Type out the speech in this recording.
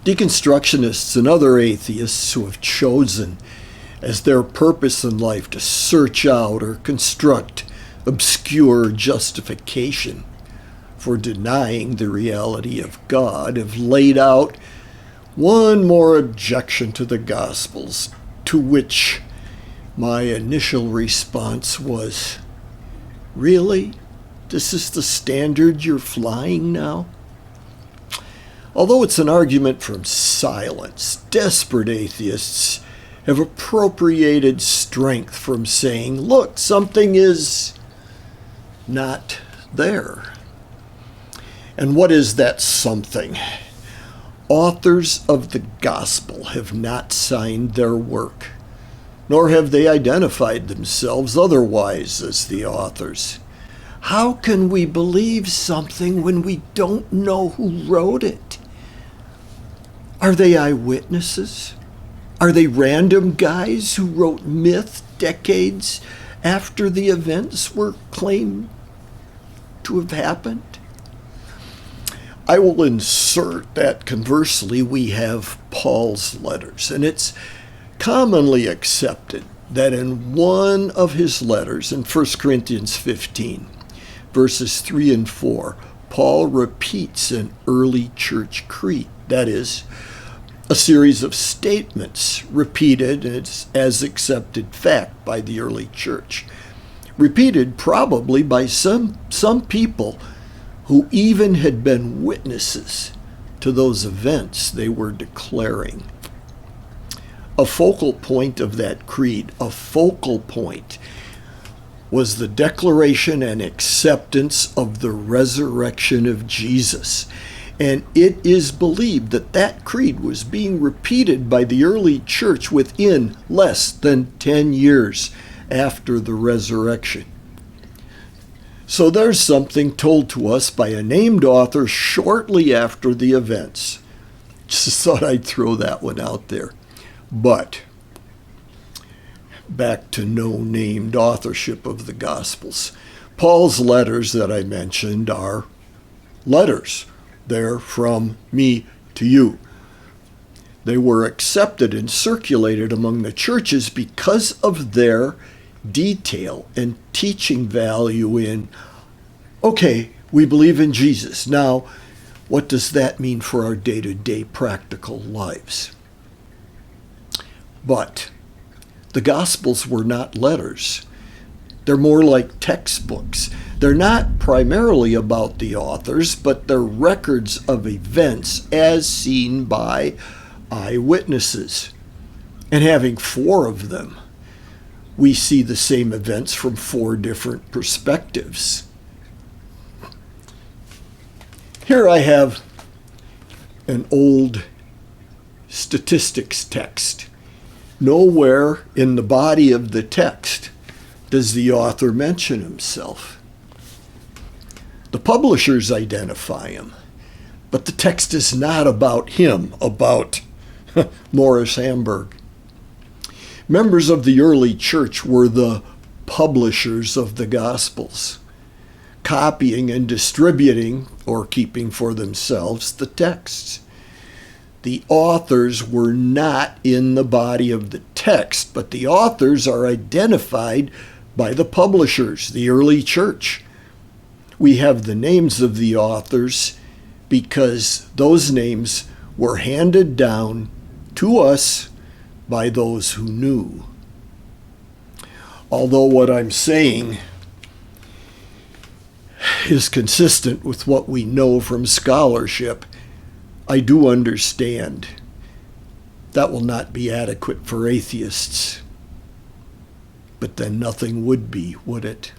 Deconstructionists and other atheists who have chosen as their purpose in life to search out or construct obscure justification for denying the reality of God have laid out one more objection to the Gospels, to which my initial response was, "Really? This is the standard you're flying now?" Although it's an argument from silence, desperate atheists have appropriated strength from saying, look, something is not there. And what is that something? Authors of the gospel have not signed their work, nor have they identified themselves otherwise as the authors. How can we believe something when we don't know who wrote it? Are they eyewitnesses? Are they random guys who wrote myth decades after the events were claimed to have happened? I will insert that conversely we have Paul's letters, and it's commonly accepted that in one of his letters, in 1 Corinthians 15, verses 3 and 4, Paul repeats an early church creed. That is, a series of statements repeated as accepted fact by the early church, repeated probably by some people who even had been witnesses to those events they were declaring. A focal point of that creed, a focal point, was the declaration and acceptance of the resurrection of Jesus. And it is believed that that creed was being repeated by the early church within less than 10 years after the resurrection. So there's something told to us by a named author shortly after the events. Just thought I'd throw that one out there. But back to no named authorship of the Gospels. Paul's letters that I mentioned are letters. They're from me to you. They were accepted and circulated among the churches because of their detail and teaching value in, okay, we believe in Jesus. Now, what does that mean for our day-to-day practical lives? But the Gospels were not letters. They're more like textbooks. They're not primarily about the authors, but they're records of events as seen by eyewitnesses. And having 4 of them, we see the same events from 4 different perspectives. Here I have an old statistics text. Nowhere in the body of the text does the author mention himself. The publishers identify him, but the text is not about him, about Morris Hamburg. Members of the early church were the publishers of the Gospels, copying and distributing, or keeping for themselves, the texts. The authors were not in the body of the text, but the authors are identified by the publishers, the early church. We have the names of the authors because those names were handed down to us by those who knew. Although what I'm saying is consistent with what we know from scholarship, I do understand that will not be adequate for atheists. But then nothing would be, would it?